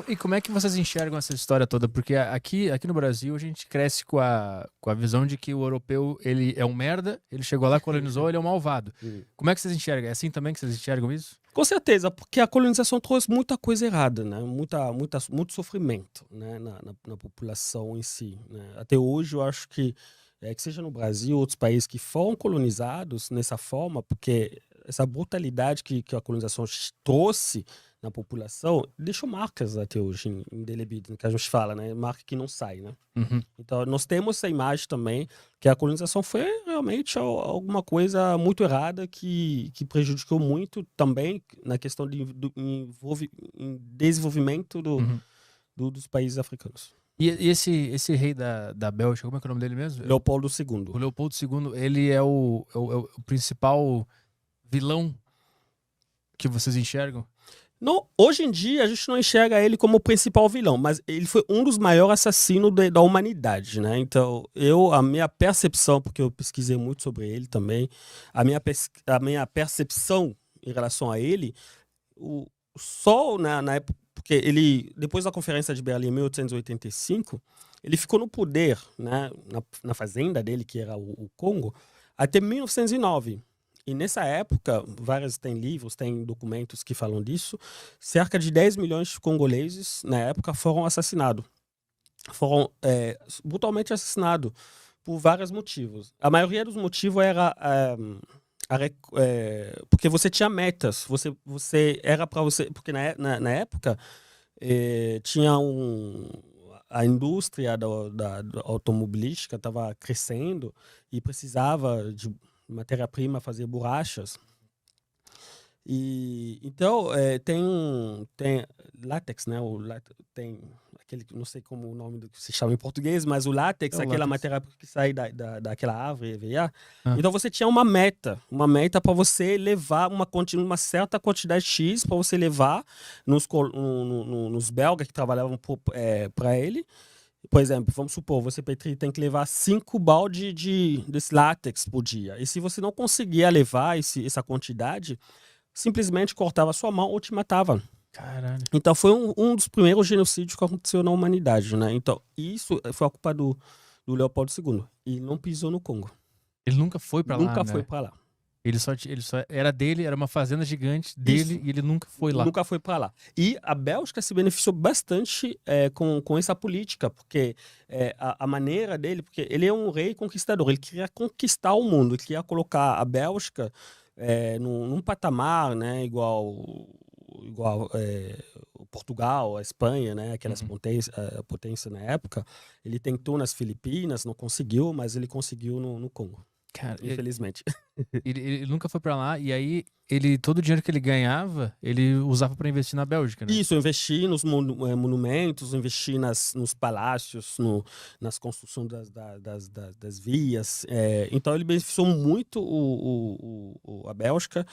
E como é que vocês enxergam essa história toda? Porque aqui no Brasil a gente cresce com a visão de que o europeu ele é um merda, ele chegou lá, colonizou, ele é um malvado. Hum. Como é que vocês enxergam? É assim também que vocês enxergam isso? Com certeza, porque a colonização trouxe muita coisa errada, né? Muito sofrimento, né? Na população em si, né? Até hoje eu acho que seja no Brasil, outros países que foram colonizados nessa forma, porque essa brutalidade que a colonização trouxe na população deixou marcas até hoje, indelebidas, que a gente fala, né? Marca que não sai, né? Uhum. Então, nós temos essa imagem também que a colonização foi realmente alguma coisa muito errada que prejudicou muito também na questão em desenvolvimento Uhum. dos países africanos. E esse rei da Bélgica, como é que é o nome dele mesmo? Leopoldo O II. Leopoldo II, ele é o principal vilão que vocês enxergam? Não, hoje em dia, a gente não enxerga ele como o principal vilão, mas ele foi um dos maiores assassinos da humanidade, né? Então, a minha percepção, porque eu pesquisei muito sobre ele também, a minha percepção em relação a ele, só na época, porque ele, depois da Conferência de Berlim, em 1885, ele ficou no poder, né, na fazenda dele, que era o Congo, até 1909. E nessa época, tem livros, tem documentos que falam disso, cerca de 10 milhões de congoleses, na época, foram assassinados. Foram brutalmente assassinados por vários motivos. A maioria dos motivos era porque você tinha metas, você era para você, porque na época tinha a indústria da automobilística estava crescendo e precisava de matéria-prima fazer borrachas. E então tem látex, né? Tem aquele, não sei como o nome do que se chama em português, mas o látex, É o aquela látex. matéria que sai daquela árvore EVA. Ah. Então você tinha uma meta para você levar uma certa quantidade X para você levar nos belgas que trabalhavam para ele. Por exemplo, vamos supor, você Petri tem que levar 5 baldes desse látex por dia. E se você não conseguia levar essa quantidade, simplesmente cortava sua mão ou te matava. Caralho. Então foi um dos primeiros genocídios que aconteceu na humanidade, né? Então isso foi a culpa do Leopoldo II. E não pisou no Congo. Ele nunca foi pra lá, Nunca né? foi para lá. Ele só era dele, era uma fazenda gigante dele Isso. e ele nunca foi lá. Nunca foi para lá. E a Bélgica se beneficiou bastante com essa política, porque a maneira dele, porque ele é um rei conquistador, ele queria conquistar o mundo, ele queria colocar a Bélgica num patamar, né, igual Portugal, a Espanha, né, aquelas potências na época. Ele tentou nas Filipinas, não conseguiu, mas ele conseguiu no Congo. Cara, Infelizmente. ele nunca foi pra lá e aí todo o dinheiro que ele ganhava, ele usava pra investir na Bélgica, né? Isso, investir nos monumentos, investir nos palácios, nas construções das vias. Então ele beneficiou muito a Bélgica,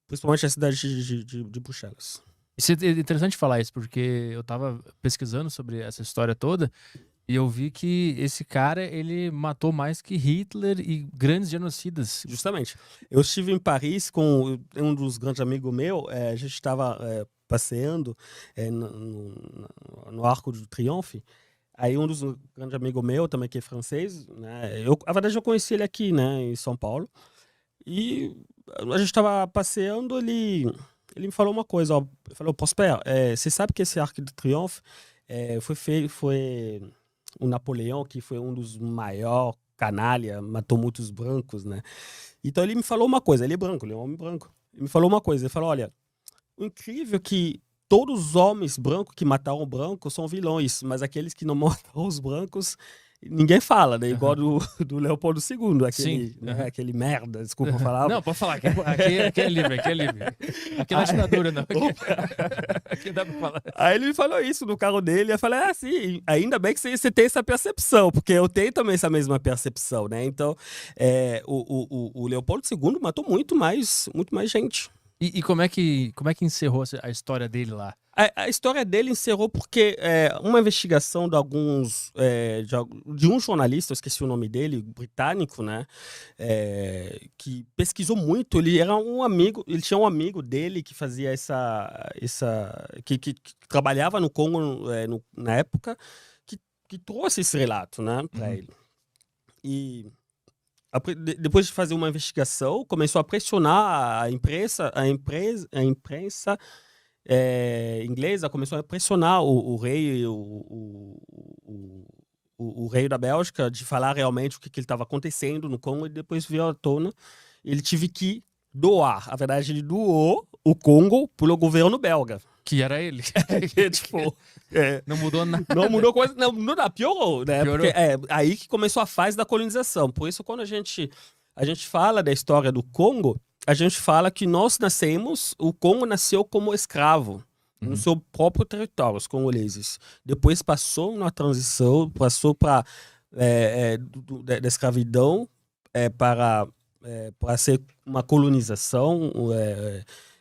principalmente a cidade de Bruxelas. Isso é interessante falar isso, porque eu tava pesquisando sobre essa história toda e eu vi que esse cara, ele matou mais que Hitler e grandes genocidas. Justamente. Eu estive em Paris com um dos grandes amigos meus, a gente estava passeando no Arco do Triomphe. Aí um dos grandes amigos meu, também que é francês, né? Na verdade eu conheci ele aqui, né, em São Paulo. E a gente estava passeando, ele me falou uma coisa, ó. Ele falou, Prosper, você sabe que esse Arco do Triomphe foi o Napoleão, que foi um dos maiores canalha, matou muitos brancos, né? Então ele me falou uma coisa, ele é branco, ele é um homem branco. Ele me falou uma coisa, ele falou, olha, o incrível é que todos os homens brancos que mataram brancos são vilões, mas aqueles que não mataram os brancos, ninguém fala, né? Igual do Leopoldo II, aquele merda, desculpa falar. Não, pode falar, aqui é livre, aqui é livre. Aqui não é ditadura, não. Aqui dá pra falar. Aí ele me falou isso no carro dele, eu falei, sim, ainda bem que você tem essa percepção, porque eu tenho também essa mesma percepção, né? Então, o Leopoldo II matou muito mais gente. E como é que encerrou a história dele lá? A história dele encerrou porque uma investigação de alguns de um jornalista, eu esqueci o nome dele, britânico, né, que pesquisou muito. Ele era um amigo, ele tinha um amigo dele que fazia que trabalhava no Congo na época, que trouxe esse relato, né, para ele. E depois de fazer uma investigação, começou a pressionar a imprensa inglesa, começou a pressionar o rei, o rei da Bélgica, de falar realmente o que estava acontecendo no Congo, e depois veio à tona. Ele teve que doar. Na verdade, ele doou o Congo pelo governo belga. Que era ele. Tipo, não mudou nada. Não mudou coisa, não piorou, né? Piorou. Porque aí que começou a fase da colonização. Por isso, quando a gente fala da história do Congo, a gente fala que o Congo nasceu como escravo no seu próprio território, os congoleses. Depois passou na transição, passou para da escravidão para ser uma colonização,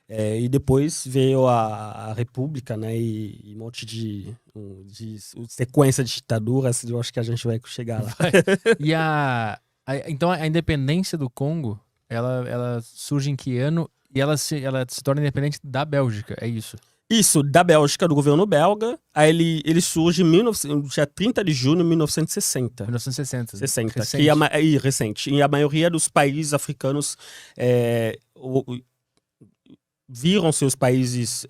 e depois veio a República, né, e um monte de sequência de ditaduras. Eu acho que a gente vai chegar lá. E então a independência do Congo, ela surge em que ano? E ela se torna independente da Bélgica, é isso? Isso, da Bélgica, do governo belga. Aí ele surge dia 30 de junho de 1960. 1960. Recente. Recente. E a maioria dos países africanos viram seus países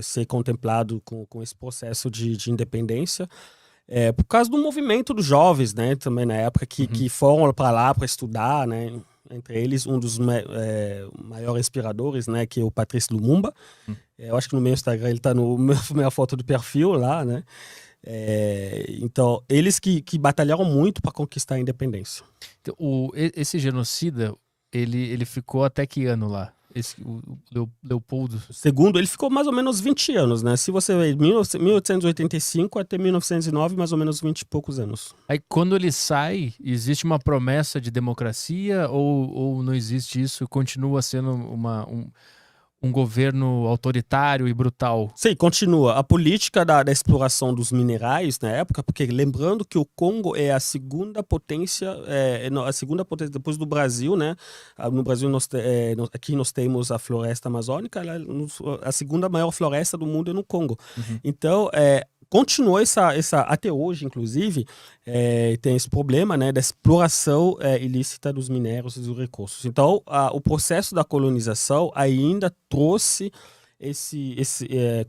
ser contemplados com esse processo de independência. Por causa do movimento dos jovens, né, também na época, que foram para lá para estudar, né, entre eles um dos maiores inspiradores, né, que é o Patrice Lumumba. Eu acho que no meu Instagram ele está no minha foto do perfil lá, né. Então, eles que batalharam muito para conquistar a independência. Então, esse genocida, ele ficou até que ano lá? O Leopoldo? Segundo, ele ficou mais ou menos 20 anos, né? Se você ver 1885 até 1909, mais ou menos 20 e poucos anos. Aí quando ele sai, existe uma promessa de democracia ou não existe isso? Continua sendo um governo autoritário e brutal? Sim, continua. A política da exploração dos minerais na época, porque lembrando que o Congo é a segunda potência, depois do Brasil, né? No Brasil, aqui nós temos a floresta amazônica, a segunda maior floresta do mundo é no Congo. Então, continuou até hoje, inclusive, tem esse problema, né, da exploração ilícita dos minérios e dos recursos. Então, o processo da colonização ainda trouxe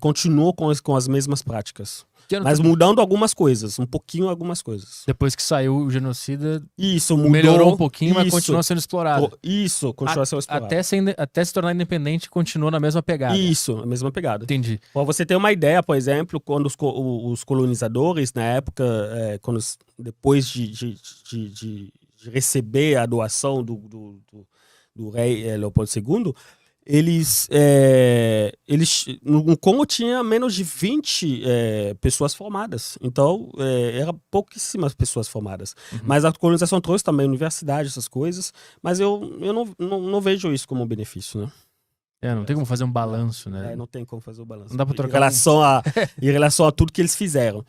continuou com as mesmas práticas. Mas mudando algumas coisas, algumas coisas. Depois que saiu o genocida, isso mudou, melhorou um pouquinho, mas continua sendo explorado. Isso, continua sendo explorado. Até se tornar independente, continua na mesma pegada. Isso, a mesma pegada. Entendi. Para você ter uma ideia, por exemplo, quando os colonizadores, na época, depois de receber a doação do rei Leopoldo II, no Congo tinha menos de 20 pessoas formadas. Então, eram pouquíssimas pessoas formadas. Mas a colonização trouxe também universidade, essas coisas. Mas eu não vejo isso como um benefício, né? Não tem como fazer um balanço, né? Não tem como fazer um balanço. Não dá pra trocar em relação a tudo que eles fizeram.